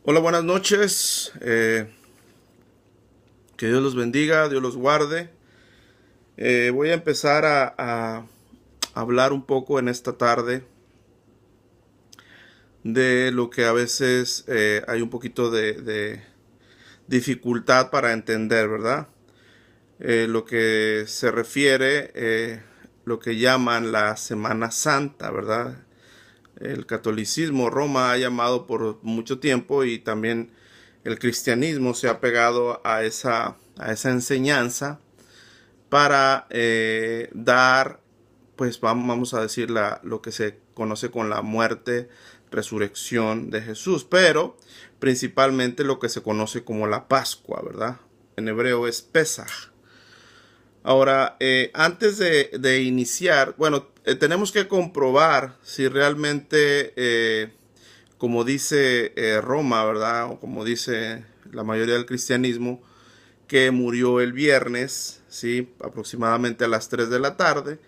Hola, buenas noches. Que Dios los bendiga, Dios los guarde. Voy a empezar a hablar un poco en esta tarde de lo que a veces hay un poquito de dificultad para entender, ¿verdad? Lo que se refiere, lo que llaman la Semana Santa, ¿verdad? El catolicismo, Roma ha llamado por mucho tiempo, y también el cristianismo se ha pegado a esa enseñanza para dar, pues vamos a decir, lo que se conoce con la muerte, resurrección de Jesús, pero principalmente lo que se conoce como la Pascua, ¿verdad? En hebreo es Pesaj. Ahora, antes de iniciar, bueno, tenemos que comprobar si realmente, como dice Roma, ¿verdad? O como dice la mayoría del cristianismo, que murió el viernes, ¿sí? Aproximadamente a las 3 de la tarde,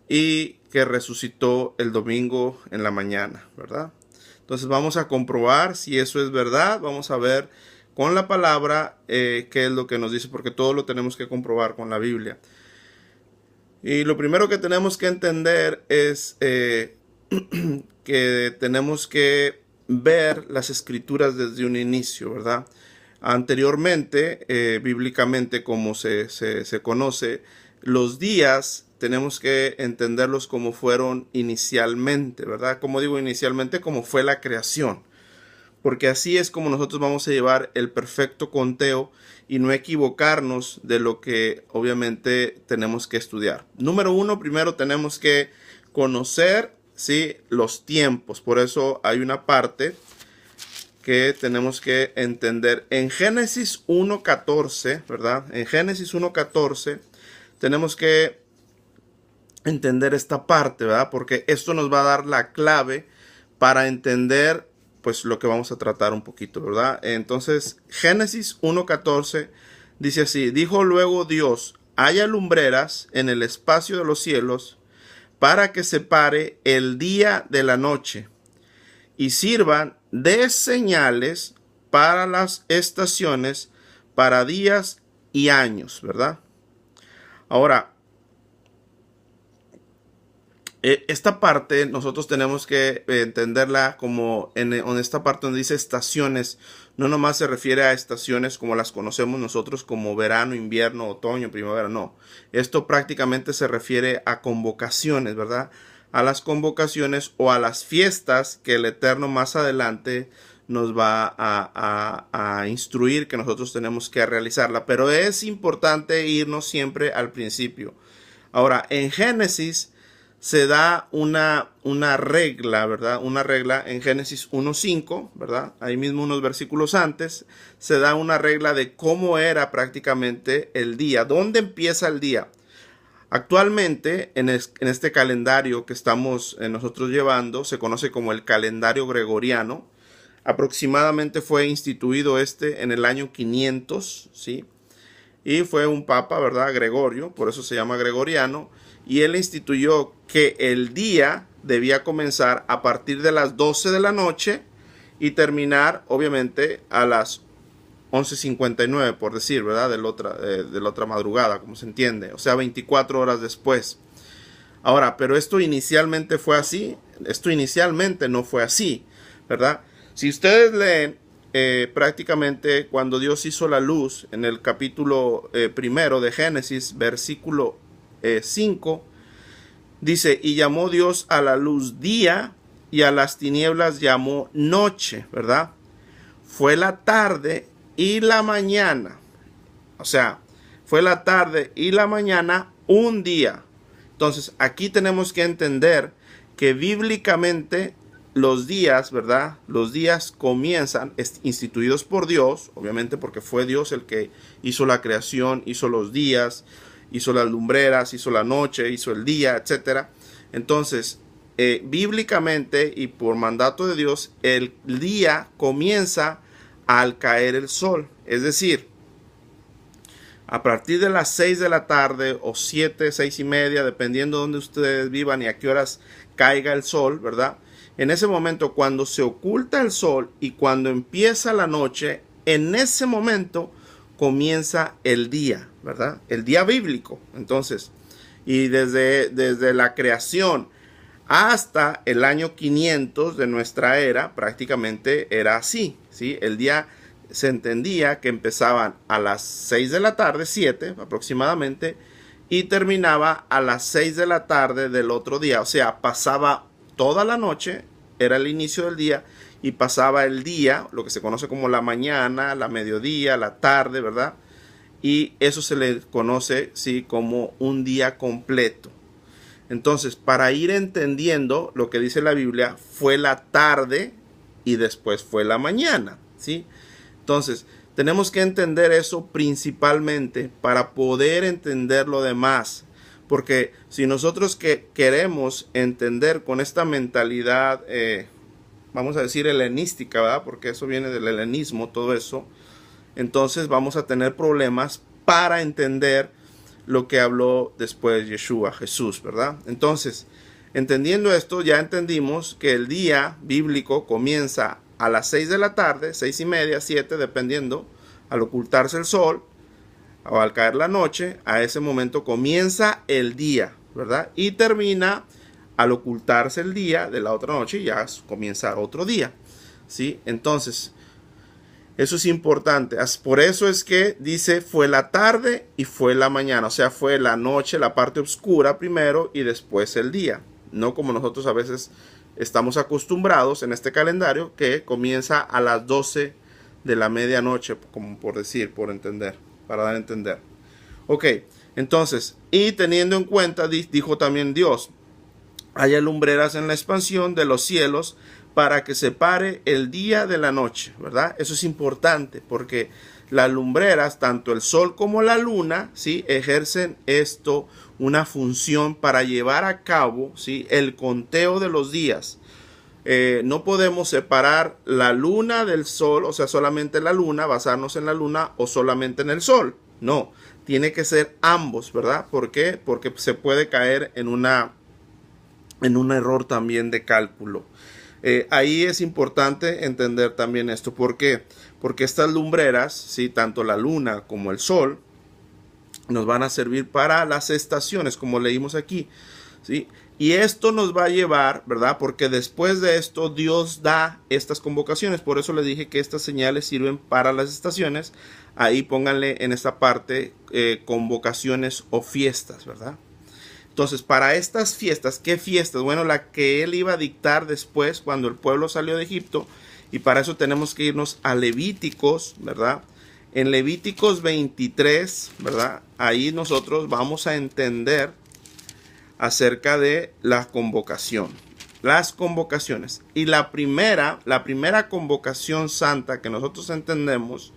y que resucitó el domingo en la mañana, ¿verdad? Entonces vamos a comprobar si eso es verdad. Vamos a ver con la palabra qué es lo que nos dice, porque todo lo tenemos que comprobar con la Biblia. Y lo primero que tenemos que entender es que tenemos que ver las escrituras desde un inicio, ¿verdad? Anteriormente, bíblicamente, como se conoce, los días tenemos que entenderlos como fueron inicialmente, ¿verdad? Como digo inicialmente, como fue la creación, porque así es como nosotros vamos a llevar el perfecto conteo y no equivocarnos de lo que obviamente tenemos que estudiar. Número uno, primero tenemos que conocer, ¿sí?, los tiempos. Por eso hay una parte que tenemos que entender. En Génesis 1.14, ¿verdad? En Génesis 1.14 tenemos que entender esta parte, ¿verdad? Porque esto nos va a dar la clave para entender, pues, lo que vamos a tratar un poquito, ¿verdad? Entonces, Génesis 1.14 dice así: dijo luego Dios, haya lumbreras en el espacio de los cielos para que separe el día de la noche y sirvan de señales para las estaciones, para días y años, ¿verdad? Ahora, esta parte nosotros tenemos que entenderla como en esta parte donde dice estaciones. No nomás se refiere a estaciones como las conocemos nosotros, como verano, invierno, otoño, primavera, no. Esto prácticamente se refiere a convocaciones, ¿verdad? A las convocaciones o a las fiestas que el Eterno más adelante nos va a instruir que nosotros tenemos que realizarla. Pero es importante irnos siempre al principio. Ahora, en Génesis se da una regla, ¿verdad? Una regla en Génesis 1.5, ¿verdad? Ahí mismo unos versículos antes, se da una regla de cómo era prácticamente el día, dónde empieza el día. Actualmente, en este calendario que estamos nosotros llevando, se conoce como el calendario gregoriano. Aproximadamente fue instituido en el año 500, ¿sí? Y fue un papa, ¿verdad? Gregorio, por eso se llama gregoriano, y él instituyó que el día debía comenzar a partir de las 12 de la noche y terminar, obviamente, a las 11:59, por decir, ¿verdad? De la otra madrugada, como se entiende, o sea, 24 horas después. Ahora, pero esto inicialmente fue así, esto inicialmente no fue así, ¿verdad? Si ustedes leen prácticamente cuando Dios hizo la luz en el capítulo primero de Génesis, versículo 5, dice: y llamó Dios a la luz día y a las tinieblas llamó noche, ¿verdad? Fue la tarde y la mañana, o sea, fue la tarde y la mañana un día. Entonces aquí tenemos que entender que bíblicamente los días, ¿verdad? Los días comienzan instituidos por Dios, obviamente porque fue Dios el que hizo la creación, hizo los días, hizo las lumbreras, hizo la noche, hizo el día, etcétera. Entonces, bíblicamente y por mandato de Dios, el día comienza al caer el sol. Es decir, a partir de las 6 de la tarde o 7, 6:30, dependiendo de donde ustedes vivan y a qué horas caiga el sol, ¿verdad? En ese momento, cuando se oculta el sol y cuando empieza la noche, en ese momento comienza el día, ¿verdad? El día bíblico. Entonces, y desde la creación hasta el año 500 de nuestra era, prácticamente era así, ¿sí? El día se entendía que empezaban a las 6 de la tarde, 7 aproximadamente, y terminaba a las 6 de la tarde del otro día. O sea, pasaba toda la noche, era el inicio del día, y pasaba el día, lo que se conoce como la mañana, la mediodía, la tarde, ¿verdad? Y eso se le conoce, sí, como un día completo. Entonces, para ir entendiendo lo que dice la Biblia, fue la tarde y después fue la mañana, ¿sí? Entonces, tenemos que entender eso principalmente para poder entender lo demás. Porque si nosotros queremos entender con esta mentalidad, vamos a decir helenística, ¿verdad? Porque eso viene del helenismo, todo eso. Entonces vamos a tener problemas para entender lo que habló después Yeshua, Jesús, ¿verdad? Entonces, entendiendo esto, ya entendimos que el día bíblico comienza a las 6 de la tarde, 6:30, 7, dependiendo, al ocultarse el sol o al caer la noche. A ese momento comienza el día, ¿verdad? Y termina al ocultarse el día de la otra noche, ya comienza otro día, ¿sí? Entonces, eso es importante. Por eso es que dice fue la tarde y fue la mañana. O sea, fue la noche, la parte oscura primero y después el día. No como nosotros a veces estamos acostumbrados en este calendario que comienza a las 12 de la medianoche, como por decir, por entender, para dar a entender. Ok, entonces, y teniendo en cuenta, dijo también Dios, haya lumbreras en la expansión de los cielos para que separe el día de la noche, ¿verdad? Eso es importante porque las lumbreras, tanto el sol como la luna, ¿sí? Ejercen una función para llevar a cabo, ¿sí? El conteo de los días. No podemos separar la luna del sol, o sea, solamente la luna, basarnos en la luna o solamente en el sol. No, tiene que ser ambos, ¿verdad? ¿Por qué? Porque se puede caer en un error también de cálculo. Ahí es importante entender también esto. ¿Por qué? Porque estas lumbreras, ¿sí? Tanto la luna como el sol, nos van a servir para las estaciones, como leímos aquí, ¿sí? Y esto nos va a llevar, ¿verdad? Porque después de esto Dios da estas convocaciones. Por eso les dije que estas señales sirven para las estaciones. Ahí pónganle en esta parte convocaciones o fiestas, ¿verdad? Entonces, para estas fiestas, ¿qué fiestas? Bueno, la que él iba a dictar después cuando el pueblo salió de Egipto. Y para eso tenemos que irnos a Levíticos, ¿verdad? En Levíticos 23, ¿verdad? Ahí nosotros vamos a entender acerca de la convocación. Las convocaciones. Y la primera convocación santa que nosotros entendemos,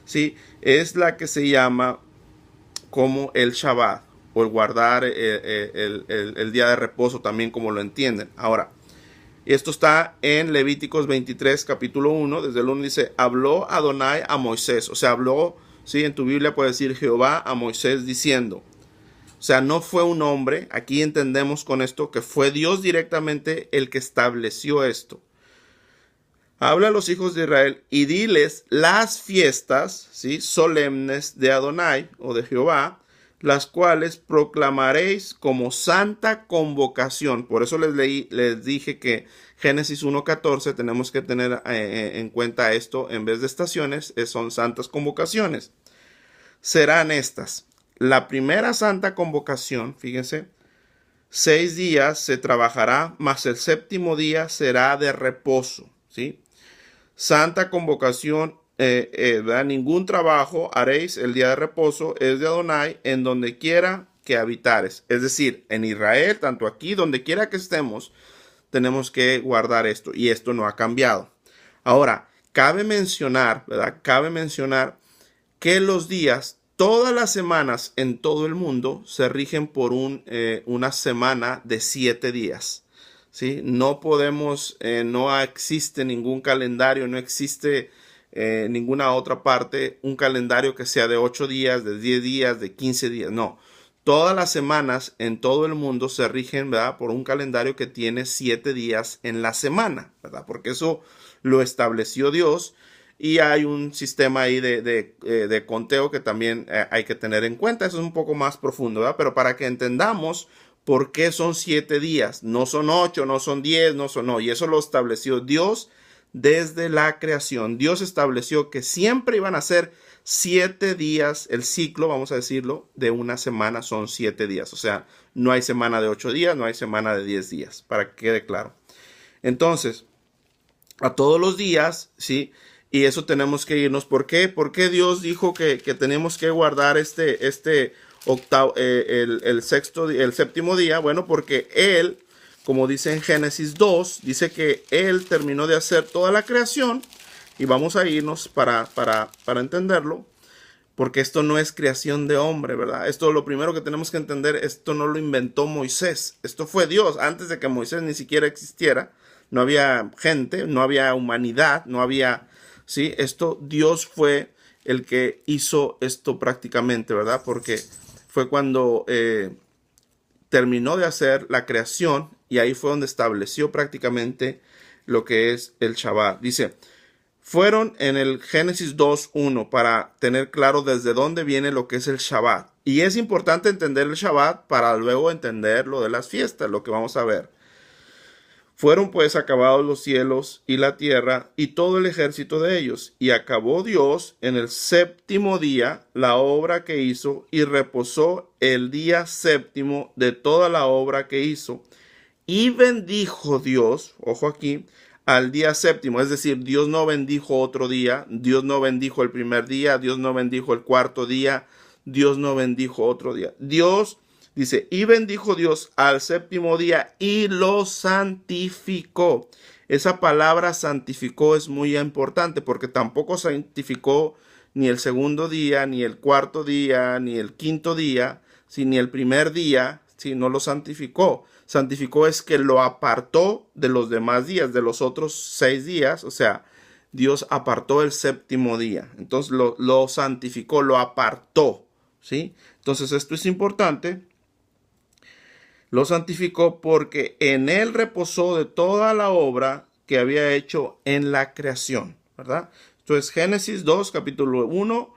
¿sí? Es la que se llama como el Shabbat. O el guardar el día de reposo también, como lo entienden. Ahora, esto está en Levíticos 23, capítulo 1. Desde el 1 dice, habló Adonai a Moisés. O sea, habló, ¿sí? En tu Biblia puede decir Jehová a Moisés diciendo. O sea, no fue un hombre. Aquí entendemos con esto que fue Dios directamente el que estableció esto. Habla a los hijos de Israel y diles las fiestas, ¿sí? Solemnes de Adonai o de Jehová, las cuales proclamaréis como santa convocación. Por eso les dije que Génesis 1:14 tenemos que tener en cuenta esto. En vez de estaciones, son santas convocaciones. Serán estas. La primera santa convocación, fíjense, 6 días se trabajará, mas el séptimo día será de reposo, ¿sí? Santa convocación, ningún trabajo haréis el día de reposo, es de Adonai, en donde quiera que habitares. Es decir, en Israel, tanto aquí, donde quiera que estemos, tenemos que guardar esto, y esto no ha cambiado. Ahora, cabe mencionar, ¿verdad? Cabe mencionar que los días, todas las semanas en todo el mundo, se rigen por una semana de 7 días. ¿Sí? No podemos, no existe ningún calendario, no existe ninguna otra parte, un calendario que sea de 8 días, de 10 días, de 15 días. No, Todas las semanas en todo el mundo se rigen, ¿verdad?, por un calendario que tiene 7 días en la semana, ¿verdad? Porque eso lo estableció Dios y hay un sistema ahí de conteo que también hay que tener en cuenta. Eso es un poco más profundo, ¿verdad? Pero para que entendamos por qué son 7 días, no son 8, no son 10, no, y eso lo estableció Dios desde la creación. Dios estableció que siempre iban a ser 7 días, el ciclo, vamos a decirlo, de una semana son 7 días. O sea, no hay semana de 8 días, no hay semana de 10 días, para que quede claro. Entonces, a todos los días, ¿sí? Y eso tenemos que irnos. ¿Por qué? Porque Dios dijo que tenemos que guardar octavo, el séptimo día. Bueno, porque Él, como dice en Génesis 2, dice que Él terminó de hacer toda la creación. Y vamos a irnos para entenderlo, porque esto no es creación de hombre, ¿verdad? Esto, lo primero que tenemos que entender, esto no lo inventó Moisés. Esto fue Dios. Antes de que Moisés ni siquiera existiera, no había gente, no había humanidad, no había, ¿sí? Esto, Dios fue el que hizo esto prácticamente, ¿verdad? Porque fue cuando terminó de hacer la creación y ahí fue donde estableció prácticamente lo que es el Shabbat. Dice, fueron en el Génesis 2:1 para tener claro desde dónde viene lo que es el Shabbat. Y es importante entender el Shabbat para luego entender lo de las fiestas, lo que vamos a ver. Fueron pues acabados los cielos y la tierra y todo el ejército de ellos. Y acabó Dios en el séptimo día la obra que hizo y reposó el día séptimo de toda la obra que hizo. Y bendijo Dios, ojo aquí, al día séptimo, es decir, Dios no bendijo otro día, Dios no bendijo el primer día, Dios no bendijo el cuarto día, Dios no bendijo otro día. Dios dice, y bendijo Dios al séptimo día y lo santificó. Esa palabra santificó es muy importante porque tampoco santificó ni el segundo día, ni el cuarto día, ni el quinto día, ni el primer día, no lo santificó. Santificó es que lo apartó de los demás días, de los otros 6 días. O sea, Dios apartó el séptimo día. Entonces lo santificó, lo apartó, ¿sí? Entonces esto es importante. Lo santificó porque en él reposó de toda la obra que había hecho en la creación, ¿verdad? Esto es Génesis 2, capítulo 1,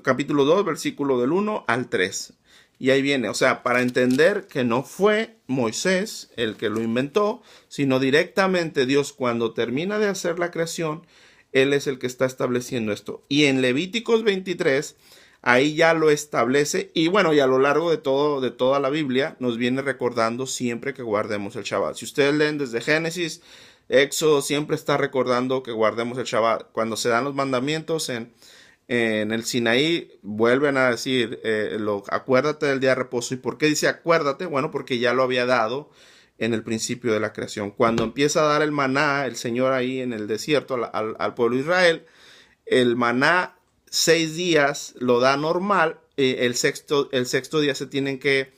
capítulo 2, versículo del 1 al 3. Y ahí viene, o sea, para entender que no fue Moisés el que lo inventó, sino directamente Dios cuando termina de hacer la creación, Él es el que está estableciendo esto. Y en Levíticos 23, ahí ya lo establece. Y bueno, y a lo largo de toda la Biblia nos viene recordando siempre que guardemos el Shabbat. Si ustedes leen desde Génesis, Éxodo, siempre está recordando que guardemos el Shabbat. Cuando se dan los mandamientos en el Sinaí, vuelven a decir, acuérdate del día de reposo. ¿Y por qué dice acuérdate? Bueno, porque ya lo había dado en el principio de la creación. Cuando empieza a dar el maná, el Señor ahí en el desierto al pueblo de Israel, el maná 6 días lo da normal, el sexto día se tienen que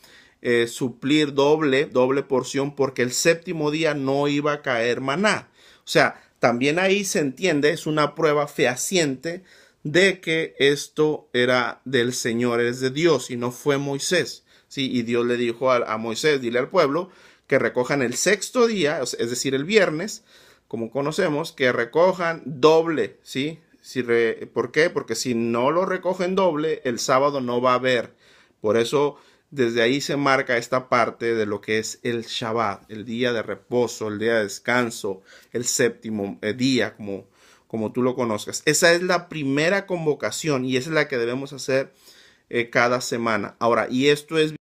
suplir doble porción porque el séptimo día no iba a caer maná. O sea, también ahí se entiende, es una prueba fehaciente de que esto era del Señor, es de Dios y no fue Moisés, ¿sí? Y Dios le dijo a Moisés, dile al pueblo que recojan el sexto día, es decir, el viernes, como conocemos, que recojan doble, ¿sí? ¿Por qué? Porque si no lo recogen doble, el sábado no va a haber. Por eso, desde ahí se marca esta parte de lo que es el Shabbat, el día de reposo, el día de descanso, el séptimo día, como tú lo conozcas. Esa es la primera convocación y esa es la que debemos hacer cada semana. Ahora, y esto es